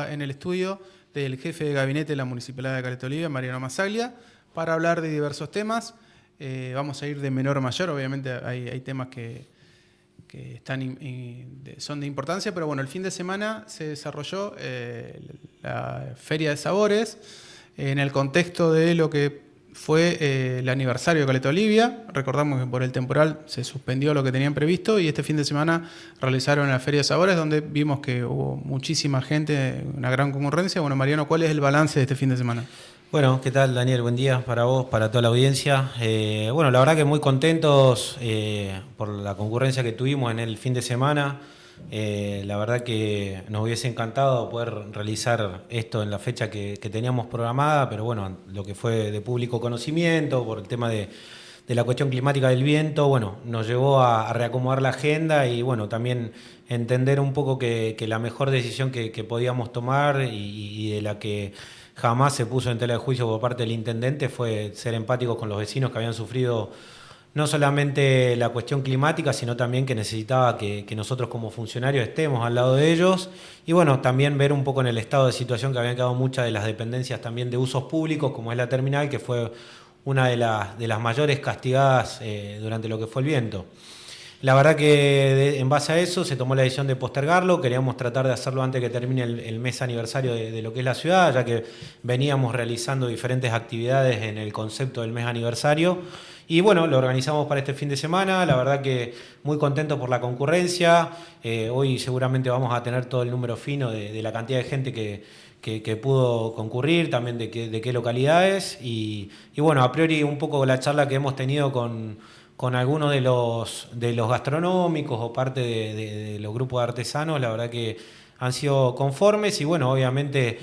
En el estudio del jefe de gabinete de la Municipalidad de Caleta Olivia, Mariano Massaglia, para hablar de diversos temas. Vamos a ir de menor a mayor, obviamente hay temas que son de importancia, pero bueno, el fin de semana se desarrolló la Feria de Sabores en el contexto de lo que fue el aniversario de Caleta Olivia. Recordamos que por el temporal se suspendió lo que tenían previsto y este fin de semana realizaron la Feria de Sabores, donde vimos que hubo muchísima gente, una gran concurrencia. Bueno, Mariano, ¿cuál es el balance de este fin de semana? Bueno, ¿qué tal, Daniel? Buen día para vos, para toda la audiencia. Bueno, la verdad que muy contentos por la concurrencia que tuvimos en el fin de semana. La verdad que nos hubiese encantado poder realizar esto en la fecha que teníamos programada, pero bueno, lo que fue de público conocimiento, por el tema de la cuestión climática del viento, bueno, nos llevó a reacomodar la agenda y bueno, también entender un poco que la mejor decisión que podíamos tomar y de la que jamás se puso en tela de juicio por parte del intendente fue ser empáticos con los vecinos que habían sufrido no solamente la cuestión climática, sino también que necesitaba que nosotros como funcionarios estemos al lado de ellos y bueno, también ver un poco en el estado de situación que habían quedado muchas de las dependencias también de usos públicos, como es la terminal, que fue una de las mayores castigadas durante lo que fue el viento. La verdad que en base a eso se tomó la decisión de postergarlo, queríamos tratar de hacerlo antes que termine el mes aniversario de lo que es la ciudad, ya que veníamos realizando diferentes actividades en el concepto del mes aniversario. Y bueno, lo organizamos para este fin de semana, la verdad que muy contentos por la concurrencia. Hoy seguramente vamos a tener todo el número fino de la cantidad de gente que pudo concurrir, también de qué localidades. Y bueno, a priori un poco la charla que hemos tenido con algunos de los gastronómicos o parte de los grupos de artesanos, la verdad que han sido conformes y bueno, obviamente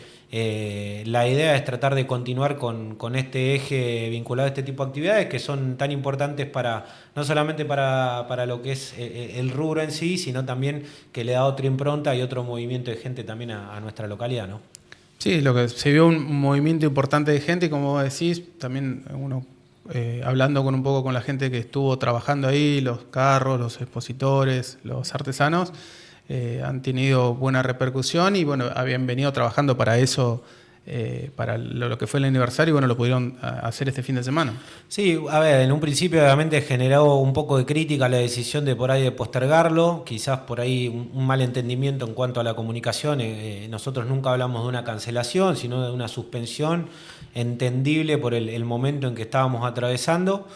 la idea es tratar de continuar con este eje vinculado a este tipo de actividades que son tan importantes no solamente para lo que es el rubro en sí, sino también que le da otra impronta y otro movimiento de gente también a nuestra localidad, ¿no? Sí, lo que se vio un movimiento importante de gente, como vos decís, también uno hablando un poco con la gente que estuvo trabajando ahí, los carros, los expositores, los artesanos, han tenido buena repercusión y bueno, habían venido trabajando para eso, para lo que fue el aniversario y bueno, lo pudieron hacer este fin de semana. Sí, a ver, en un principio obviamente generó un poco de crítica la decisión de por ahí de postergarlo, quizás por ahí un mal entendimiento en cuanto a la comunicación. Nosotros nunca hablamos de una cancelación, sino de una suspensión entendible por el momento en que estábamos atravesando.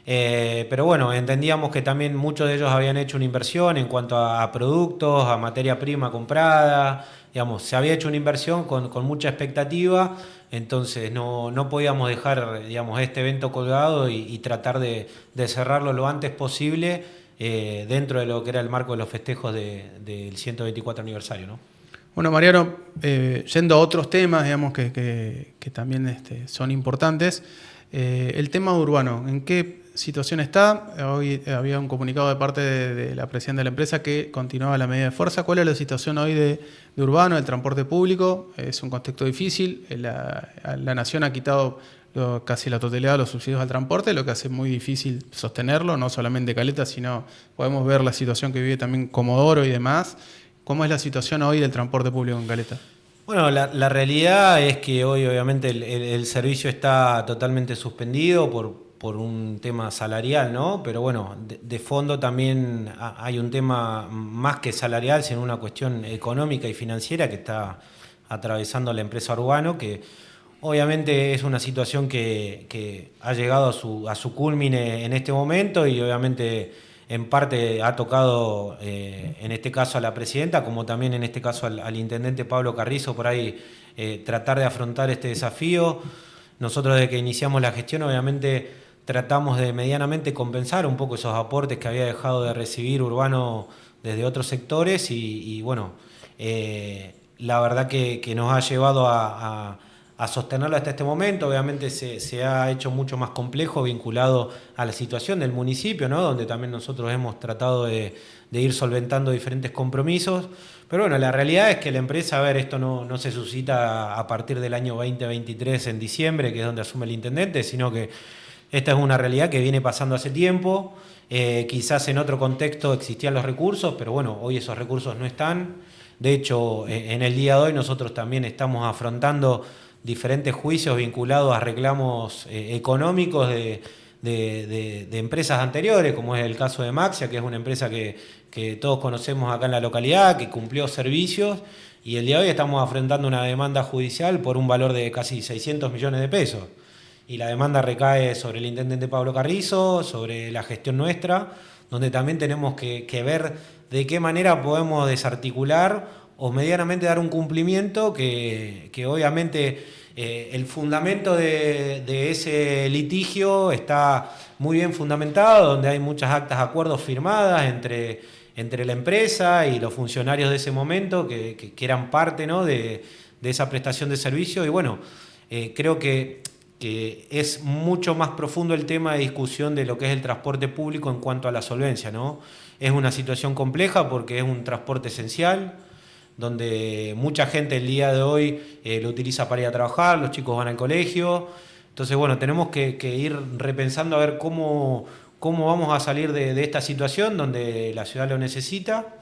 Pero bueno, entendíamos que también muchos de ellos habían hecho una inversión en cuanto a productos, a materia prima comprada, digamos, se había hecho una inversión con mucha expectativa, entonces no podíamos dejar, digamos, este evento colgado y tratar de cerrarlo lo antes posible dentro de lo que era el marco de los festejos del 124 aniversario, ¿no? Bueno, Mariano, yendo a otros temas, digamos, que también son importantes, el tema urbano, ¿en qué situación está? Hoy había un comunicado de parte de la presidenta de la empresa que continuaba la medida de fuerza. ¿Cuál es la situación hoy de urbano, del transporte público? Es un contexto difícil. La Nación ha quitado casi la totalidad de los subsidios al transporte, lo que hace muy difícil sostenerlo, no solamente Caleta, sino podemos ver la situación que vive también Comodoro y demás. ¿Cómo es la situación hoy del transporte público en Caleta? Bueno, la realidad es que hoy obviamente el servicio está totalmente suspendido por un tema salarial, ¿no? Pero bueno, de fondo también hay un tema más que salarial, sino una cuestión económica y financiera que está atravesando la empresa Urbano, que obviamente es una situación que ha llegado a su culmine en este momento y obviamente en parte ha tocado en este caso a la presidenta, como también en este caso al intendente Pablo Carrizo, por ahí tratar de afrontar este desafío. Nosotros desde que iniciamos la gestión obviamente tratamos de medianamente compensar un poco esos aportes que había dejado de recibir Urbano desde otros sectores y bueno, la verdad que nos ha llevado a sostenerlo hasta este momento. Obviamente se ha hecho mucho más complejo vinculado a la situación del municipio, ¿no? Donde también nosotros hemos tratado de ir solventando diferentes compromisos. Pero bueno, la realidad es que la empresa, a ver, esto no se suscita a partir del año 2023 en diciembre, que es donde asume el intendente, sino que esta es una realidad que viene pasando hace tiempo. Quizás en otro contexto existían los recursos, pero bueno, hoy esos recursos no están. De hecho, en el día de hoy nosotros también estamos afrontando diferentes juicios vinculados a reclamos económicos de empresas anteriores, como es el caso de Maxia, que es una empresa que todos conocemos acá en la localidad, que cumplió servicios, y el día de hoy estamos afrontando una demanda judicial por un valor de casi 600 millones de pesos. Y la demanda recae sobre el intendente Pablo Carrizo, sobre la gestión nuestra, donde también tenemos que ver de qué manera podemos desarticular o medianamente dar un cumplimiento que obviamente el fundamento de ese litigio está muy bien fundamentado, donde hay muchas actas de acuerdos firmadas entre la empresa y los funcionarios de ese momento que eran parte, ¿no?, de esa prestación de servicio. Y bueno, creo que es mucho más profundo el tema de discusión de lo que es el transporte público en cuanto a la solvencia, ¿no? Es una situación compleja porque es un transporte esencial, donde mucha gente el día de hoy lo utiliza para ir a trabajar, los chicos van al colegio. Entonces, bueno, tenemos que ir repensando a ver cómo vamos a salir de esta situación donde la ciudad lo necesita.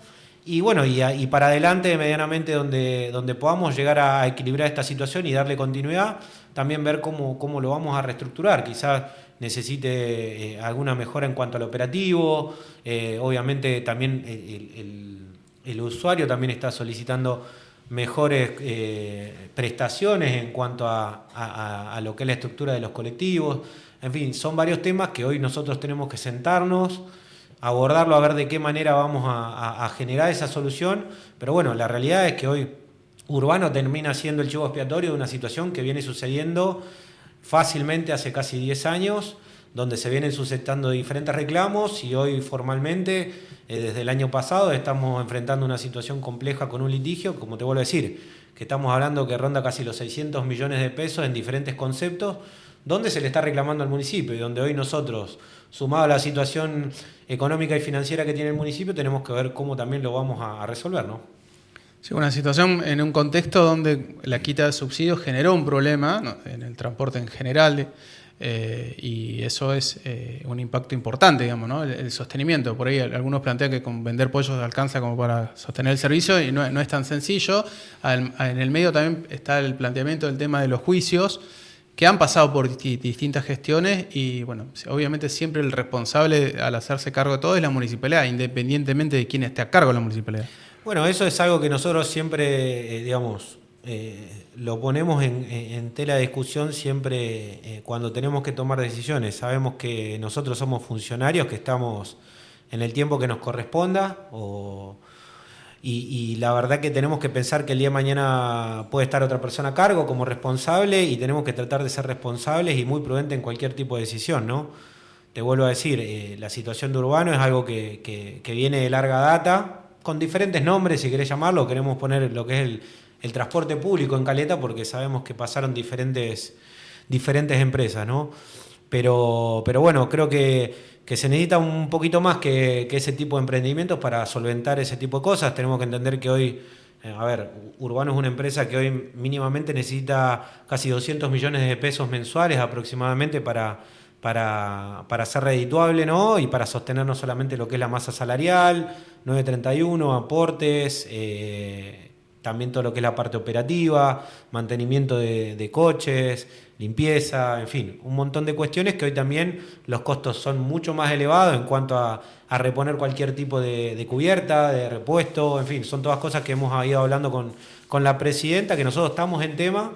Y bueno, y para adelante, medianamente, donde podamos llegar a equilibrar esta situación y darle continuidad, también ver cómo lo vamos a reestructurar. Quizás necesite alguna mejora en cuanto al operativo. Obviamente también el usuario también está solicitando mejores prestaciones en cuanto a lo que es la estructura de los colectivos. En fin, son varios temas que hoy nosotros tenemos que sentarnos, abordarlo, a ver de qué manera vamos a generar esa solución. Pero bueno, la realidad es que hoy Urbano termina siendo el chivo expiatorio de una situación que viene sucediendo fácilmente hace casi 10 años, donde se vienen suscitando diferentes reclamos y hoy formalmente, desde el año pasado, estamos enfrentando una situación compleja con un litigio, como te vuelvo a decir, que estamos hablando que ronda casi los 600 millones de pesos en diferentes conceptos, donde se le está reclamando al municipio y donde hoy nosotros, sumado a la situación económica y financiera que tiene el municipio, tenemos que ver cómo también lo vamos a resolver, ¿no? Sí, una situación en un contexto donde la quita de subsidios generó un problema, ¿no?, en el transporte en general, y eso es un impacto importante, digamos, ¿no? El sostenimiento. Por ahí algunos plantean que con vender pollos alcanza como para sostener el servicio y no es tan sencillo. En el medio también está el planteamiento del tema de los juicios, que han pasado por distintas gestiones y, bueno, obviamente siempre el responsable al hacerse cargo de todo es la municipalidad, independientemente de quién esté a cargo de la municipalidad. Bueno, eso es algo que nosotros siempre, lo ponemos en tela de discusión siempre cuando tenemos que tomar decisiones. Sabemos que nosotros somos funcionarios, que estamos en el tiempo que nos corresponda, y la verdad que tenemos que pensar que el día de mañana puede estar otra persona a cargo como responsable y tenemos que tratar de ser responsables y muy prudentes en cualquier tipo de decisión, ¿no? Te vuelvo a decir, la situación de Urbano es algo que viene de larga data, con diferentes nombres, si querés llamarlo. Queremos poner lo que es el transporte público en Caleta porque sabemos que pasaron diferentes empresas, ¿no? Pero bueno, creo que se necesita un poquito más que ese tipo de emprendimientos para solventar ese tipo de cosas. Tenemos que entender que hoy, Urbano es una empresa que hoy mínimamente necesita casi 200 millones de pesos mensuales aproximadamente para ser redituable, ¿no? Y para sostener no solamente lo que es la masa salarial, 931, aportes, también todo lo que es la parte operativa, mantenimiento de coches, limpieza, en fin, un montón de cuestiones que hoy también los costos son mucho más elevados en cuanto a reponer cualquier tipo de cubierta, de repuesto, en fin, son todas cosas que hemos ido hablando con la presidenta, que nosotros estamos en tema.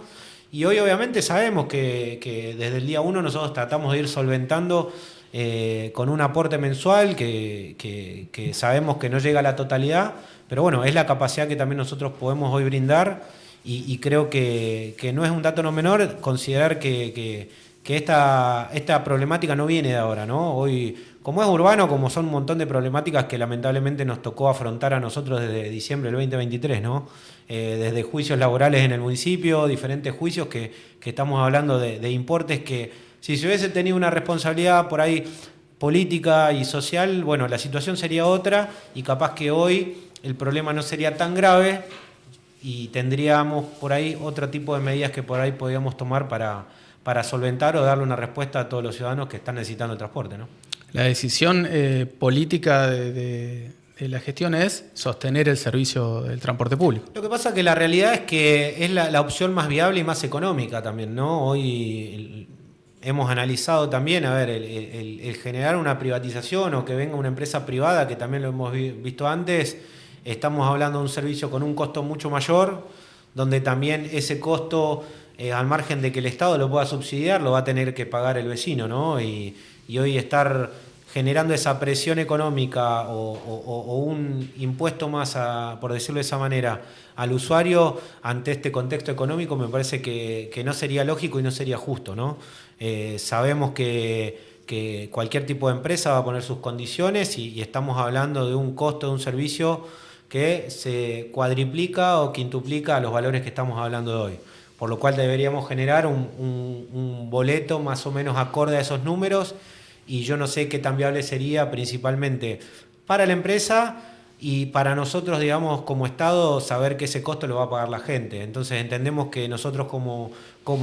Y hoy obviamente sabemos que desde el día 1 nosotros tratamos de ir solventando con un aporte mensual que sabemos que no llega a la totalidad, pero bueno, es la capacidad que también nosotros podemos hoy brindar y creo que no es un dato no menor considerar que esta problemática no viene de ahora, ¿no? Hoy, como es Urbano, como son un montón de problemáticas que lamentablemente nos tocó afrontar a nosotros desde diciembre del 2023, ¿no? Desde juicios laborales en el municipio, diferentes juicios que estamos hablando de importes que si se hubiese tenido una responsabilidad por ahí política y social, bueno, la situación sería otra y capaz que hoy el problema no sería tan grave y tendríamos por ahí otro tipo de medidas que por ahí podríamos tomar para solventar o darle una respuesta a todos los ciudadanos que están necesitando el transporte, ¿no? La decisión política de de la gestión es sostener el servicio del transporte público. Lo que pasa es que la realidad es que es la opción más viable y más económica también, ¿no? Hoy hemos analizado también, a ver, el generar una privatización o que venga una empresa privada, que también lo hemos visto antes, estamos hablando de un servicio con un costo mucho mayor, donde también ese costo, al margen de que el Estado lo pueda subsidiar, lo va a tener que pagar el vecino, ¿no? Y hoy estar generando esa presión económica o un impuesto más, por decirlo de esa manera, al usuario ante este contexto económico, me parece que no sería lógico y no sería justo, ¿no? Sabemos que cualquier tipo de empresa va a poner sus condiciones y estamos hablando de un costo de un servicio que se cuadriplica o quintuplica a los valores que estamos hablando de hoy. Por lo cual deberíamos generar un boleto más o menos acorde a esos números, y yo no sé qué tan viable sería principalmente para la empresa y para nosotros, digamos, como Estado, saber que ese costo lo va a pagar la gente. Entonces entendemos que nosotros como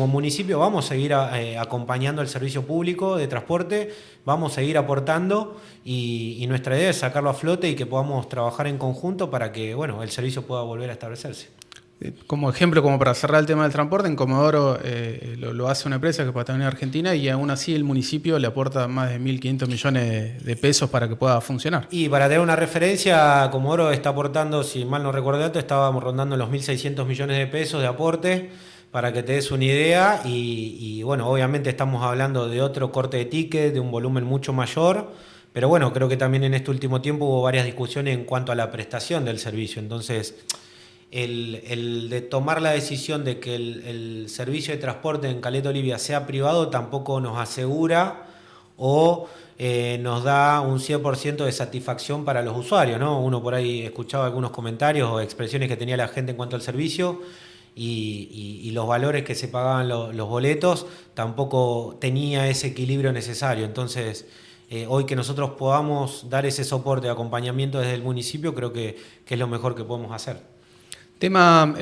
municipio vamos a seguir acompañando el servicio público de transporte, vamos a seguir aportando y nuestra idea es sacarlo a flote y que podamos trabajar en conjunto para que, bueno, el servicio pueda volver a establecerse. Como ejemplo, como para cerrar el tema del transporte, en Comodoro lo hace una empresa que es Patagonia Argentina, y aún así el municipio le aporta más de 1.500 millones de pesos para que pueda funcionar. Y para tener una referencia, Comodoro está aportando, si mal no recuerdo el dato, estábamos rondando los 1.600 millones de pesos de aporte, para que te des una idea, y bueno, obviamente estamos hablando de otro corte de ticket, de un volumen mucho mayor, pero bueno, creo que también en este último tiempo hubo varias discusiones en cuanto a la prestación del servicio. Entonces, el de tomar la decisión de que el servicio de transporte en Caleta Olivia sea privado tampoco nos asegura o nos da un 100% de satisfacción para los usuarios, ¿no? Uno por ahí escuchaba algunos comentarios o expresiones que tenía la gente en cuanto al servicio, y los valores que se pagaban los boletos tampoco tenía ese equilibrio necesario. Entonces, hoy que nosotros podamos dar ese soporte de acompañamiento desde el municipio, creo que es lo mejor que podemos hacer. Tema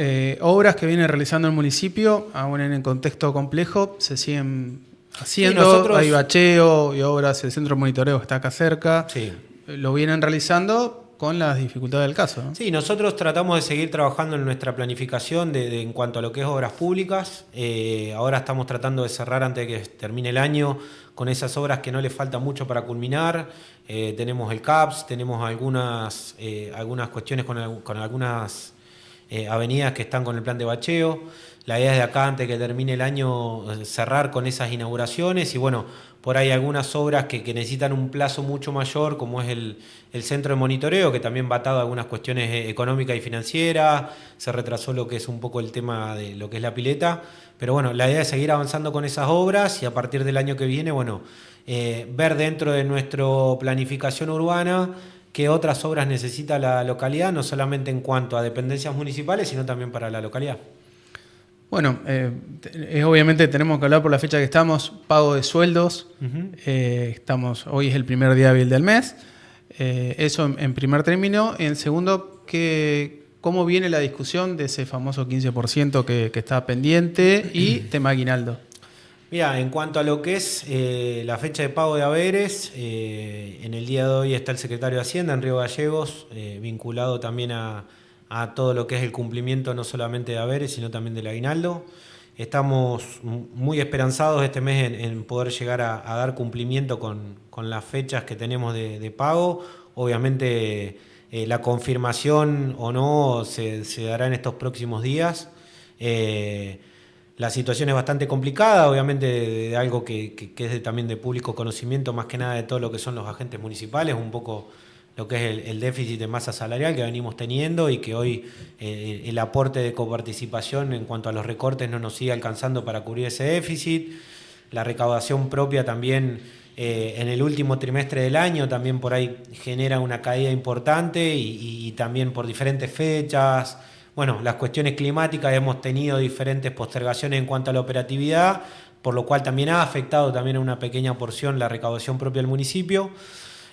obras que viene realizando el municipio, aún en el contexto complejo, se siguen haciendo. Sí, hay bacheo y obras, el centro de monitoreo está acá cerca. Sí. Lo vienen realizando con las dificultades del caso, ¿no? Sí, nosotros tratamos de seguir trabajando en nuestra planificación en cuanto a lo que es obras públicas. Ahora estamos tratando de cerrar antes de que termine el año con esas obras que no le falta mucho para culminar. Tenemos el CAPS, tenemos algunas cuestiones con algunas avenidas que están con el plan de bacheo. La idea es de acá, antes de que termine el año, cerrar con esas inauguraciones, y bueno, por ahí algunas obras que necesitan un plazo mucho mayor, como es el centro de monitoreo, que también va atado a algunas cuestiones económicas y financieras. Se retrasó lo que es un poco el tema de lo que es la pileta, pero bueno, la idea es seguir avanzando con esas obras, y a partir del año que viene, bueno, ver dentro de nuestra planificación urbana qué otras obras necesita la localidad, no solamente en cuanto a dependencias municipales, sino también para la localidad. Bueno, obviamente tenemos que hablar por la fecha que estamos, pago de sueldos. Hoy es el primer día hábil del mes. Eso en primer término. En segundo, ¿cómo viene la discusión de ese famoso 15% que está pendiente, y tema aguinaldo? Mira, en cuanto a lo que es la fecha de pago de haberes, en el día de hoy está el secretario de Hacienda, en Río Gallegos, vinculado también a todo lo que es el cumplimiento no solamente de haberes, sino también del aguinaldo. Estamos muy esperanzados este mes en poder llegar a dar cumplimiento con las fechas que tenemos de pago. Obviamente la confirmación o no se dará en estos próximos días. La situación es bastante complicada, obviamente de algo que es también de público conocimiento, más que nada de todo lo que son los agentes municipales, un poco lo que es el déficit de masa salarial que venimos teniendo, y que hoy el aporte de coparticipación en cuanto a los recortes no nos sigue alcanzando para cubrir ese déficit. La recaudación propia también en el último trimestre del año también por ahí genera una caída importante, y también por diferentes fechas. Bueno, las cuestiones climáticas, hemos tenido diferentes postergaciones en cuanto a la operatividad, por lo cual también ha afectado también a una pequeña porción la recaudación propia del municipio.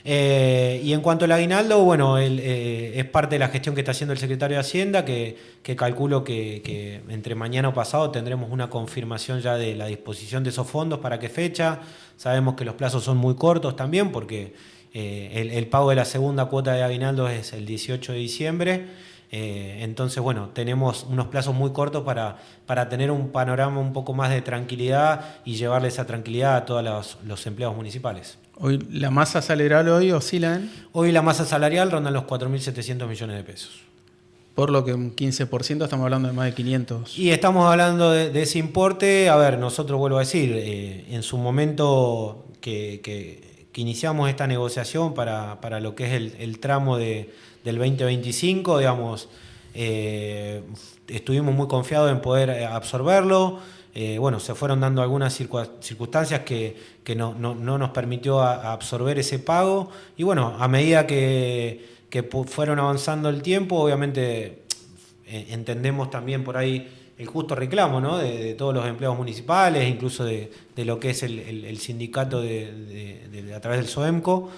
Y en cuanto al aguinaldo, bueno, es parte de la gestión que está haciendo el secretario de Hacienda, que calculo que entre mañana o pasado tendremos una confirmación ya de la disposición de esos fondos, para qué fecha. Sabemos que los plazos son muy cortos también, porque el pago de la segunda cuota de aguinaldo es el 18 de diciembre. Entonces, bueno, tenemos unos plazos muy cortos para tener un panorama un poco más de tranquilidad y llevarle esa tranquilidad a todos los empleados municipales. Hoy la masa salarial hoy oscila en... Hoy la masa salarial ronda los 4.700 millones de pesos. Por lo que un 15% estamos hablando de más de 500. Y estamos hablando de ese importe. A ver, nosotros vuelvo a decir, en su momento que iniciamos esta negociación para lo que es el tramo del 2025, digamos, estuvimos muy confiados en poder absorberlo. Bueno, se fueron dando algunas circunstancias que no nos permitió absorber ese pago. Y bueno, a medida que fueron avanzando el tiempo, obviamente entendemos también por ahí el justo reclamo, ¿no? de todos los empleados municipales, incluso de lo que es el sindicato a través del SOEMCO.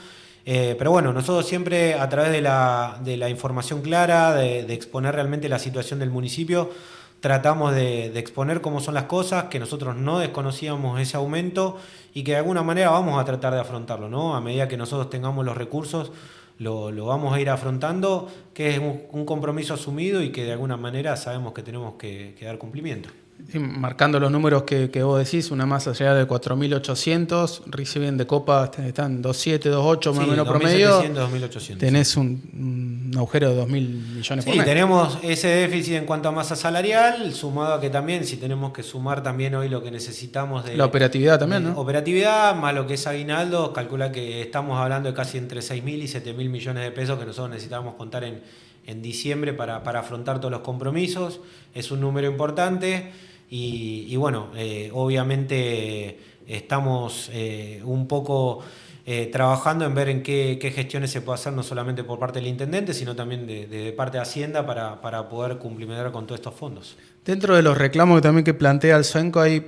Pero bueno, nosotros siempre a través de la información clara, de exponer realmente la situación del municipio, tratamos de exponer cómo son las cosas, que nosotros no desconocíamos ese aumento y que de alguna manera vamos a tratar de afrontarlo, ¿no? A medida que nosotros tengamos los recursos, lo vamos a ir afrontando, que es un compromiso asumido y que de alguna manera sabemos que tenemos que dar cumplimiento. Sí, marcando los números que vos decís, una masa allá de 4.800, reciben de copa, están 2.7, 2.8 más o menos promedio. 2.800. Tenés un agujero de 2.000 millones por mes. Sí, tenemos ese déficit en cuanto a masa salarial, sumado a que también, si tenemos que sumar también hoy lo que necesitamos de... La operatividad también, ¿no? Operatividad, más lo que es aguinaldo, calcula que estamos hablando de casi entre 6.000 y 7.000 millones de pesos que nosotros necesitamos contar en diciembre para afrontar todos los compromisos. Es un número importante y bueno, obviamente estamos un poco trabajando en ver en qué gestiones se puede hacer, no solamente por parte del intendente, sino también de parte de Hacienda para poder cumplimentar con todos estos fondos. Dentro de los reclamos también que plantea el SOEMCO hay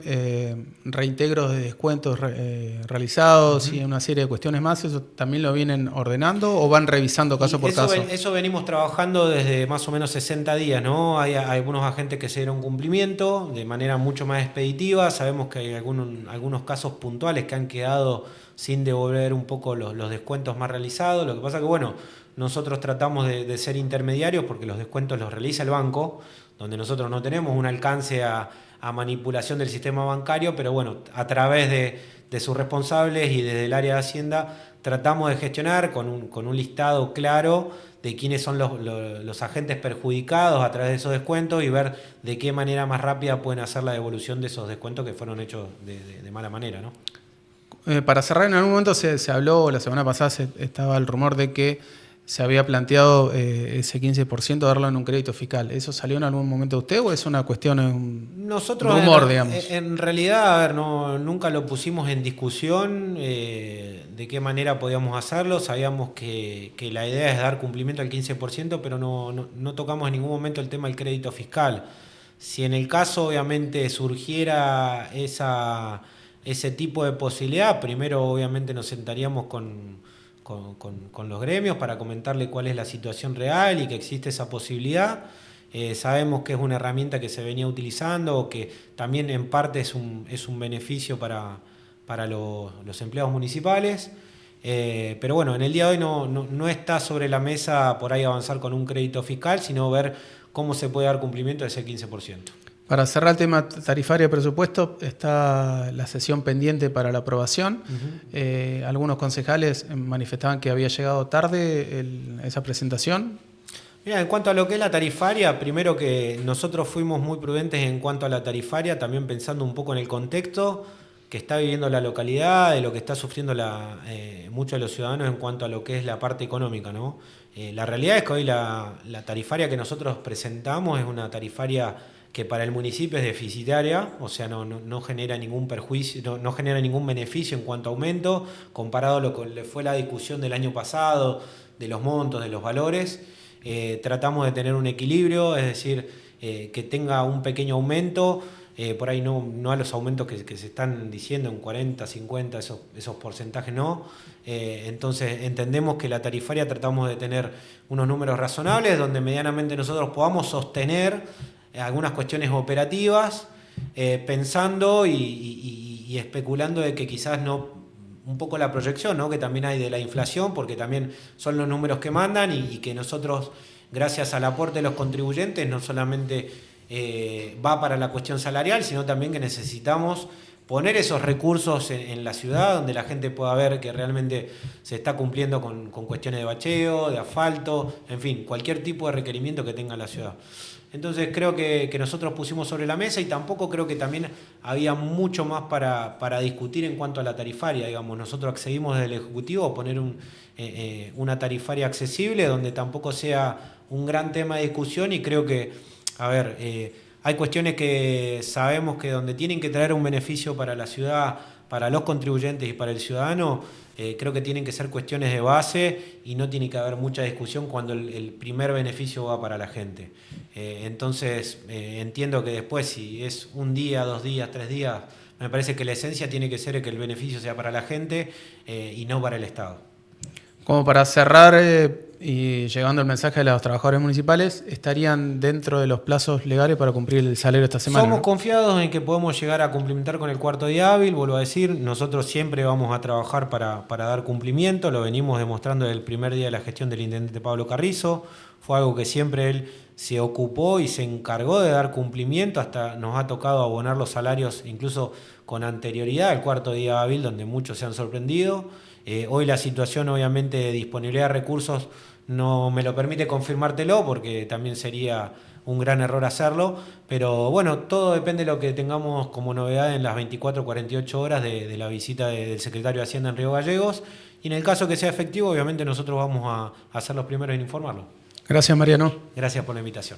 reintegros de descuentos realizados y una serie de cuestiones más. ¿Eso también lo vienen ordenando o van revisando caso por caso? Eso venimos trabajando desde más o menos 60 días, ¿no? Hay algunos agentes que se dieron cumplimiento de manera mucho más expeditiva. Sabemos que hay algunos casos puntuales que han quedado sin devolver un poco los descuentos más realizados. Lo que pasa que, bueno, nosotros tratamos de ser intermediarios porque los descuentos los realiza el banco, donde nosotros no tenemos un alcance a manipulación del sistema bancario, pero bueno, a través de sus responsables y desde el área de Hacienda tratamos de gestionar con un listado claro de quiénes son los agentes perjudicados a través de esos descuentos y ver de qué manera más rápida pueden hacer la devolución de esos descuentos que fueron hechos de mala manera, ¿no? Para cerrar, en algún momento se habló, la semana pasada estaba el rumor de que se había planteado ese 15% darlo en un crédito fiscal. ¿Eso salió en algún momento de usted o es una cuestión, un rumor, digamos? En realidad, a ver, nunca lo pusimos en discusión de qué manera podíamos hacerlo. Sabíamos que la idea es dar cumplimiento al 15%, pero no tocamos en ningún momento el tema del crédito fiscal. Si en el caso, obviamente, surgiera ese tipo de posibilidad, primero, obviamente, nos sentaríamos con los gremios para comentarle cuál es la situación real y que existe esa posibilidad. Sabemos que es una herramienta que se venía utilizando o que también en parte es un beneficio para los empleados municipales. Pero bueno, en el día de hoy no está sobre la mesa por ahí avanzar con un crédito fiscal, sino ver cómo se puede dar cumplimiento de ese 15%. Para cerrar el tema tarifario y presupuesto, está la sesión pendiente para la aprobación. Algunos concejales manifestaban que había llegado tarde esa presentación. Mira, en cuanto a lo que es la tarifaria, primero que nosotros fuimos muy prudentes en cuanto a la tarifaria, también pensando un poco en el contexto que está viviendo la localidad, de lo que está sufriendo muchos de los ciudadanos en cuanto a lo que es la parte económica, ¿no? La realidad es que hoy la tarifaria que nosotros presentamos es una tarifaria que para el municipio es deficitaria, o sea, no genera ningún perjuicio, no genera ningún beneficio en cuanto a aumento, comparado a lo que fue la discusión del año pasado, de los montos, de los valores. Tratamos de tener un equilibrio, es decir, que tenga un pequeño aumento, por ahí no a los aumentos que se están diciendo en 40, 50, esos porcentajes no. Entonces entendemos que la tarifaria tratamos de tener unos números razonables donde medianamente nosotros podamos sostener algunas cuestiones operativas, pensando y especulando de que quizás un poco la proyección, ¿no?, que también hay de la inflación, porque también son los números que mandan y que nosotros, gracias al aporte de los contribuyentes, no solamente va para la cuestión salarial, sino también que necesitamos poner esos recursos en la ciudad donde la gente pueda ver que realmente se está cumpliendo con cuestiones de bacheo, de asfalto, en fin, cualquier tipo de requerimiento que tenga la ciudad. Entonces creo que nosotros pusimos sobre la mesa y tampoco creo que también había mucho más para discutir en cuanto a la tarifaria. Digamos, nosotros accedimos desde el Ejecutivo a poner una tarifaria accesible donde tampoco sea un gran tema de discusión y creo que, a ver, hay cuestiones que sabemos que donde tienen que traer un beneficio para la ciudad, para los contribuyentes y para el ciudadano, creo que tienen que ser cuestiones de base y no tiene que haber mucha discusión cuando el primer beneficio va para la gente. Entonces, entiendo que después, si es un día, 2 días, 3 días, me parece que la esencia tiene que ser que el beneficio sea para la gente y no para el Estado. Como para cerrar y llegando el mensaje de los trabajadores municipales, ¿estarían dentro de los plazos legales para cumplir el salario esta semana? Somos ¿no? confiados en que podemos llegar a cumplimentar con el cuarto día hábil, vuelvo a decir, nosotros siempre vamos a trabajar para dar cumplimiento, lo venimos demostrando desde el primer día de la gestión del intendente Pablo Carrizo, fue algo que siempre él se ocupó y se encargó de dar cumplimiento, hasta nos ha tocado abonar los salarios incluso con anterioridad al cuarto día hábil, donde muchos se han sorprendido. Hoy la situación obviamente de disponibilidad de recursos no me lo permite confirmártelo porque también sería un gran error hacerlo, pero bueno, todo depende de lo que tengamos como novedad en las 24 48 horas de la visita del secretario de Hacienda en Río Gallegos, y en el caso que sea efectivo, obviamente nosotros vamos a ser los primeros en informarlo. Gracias, Mariano. Gracias por la invitación.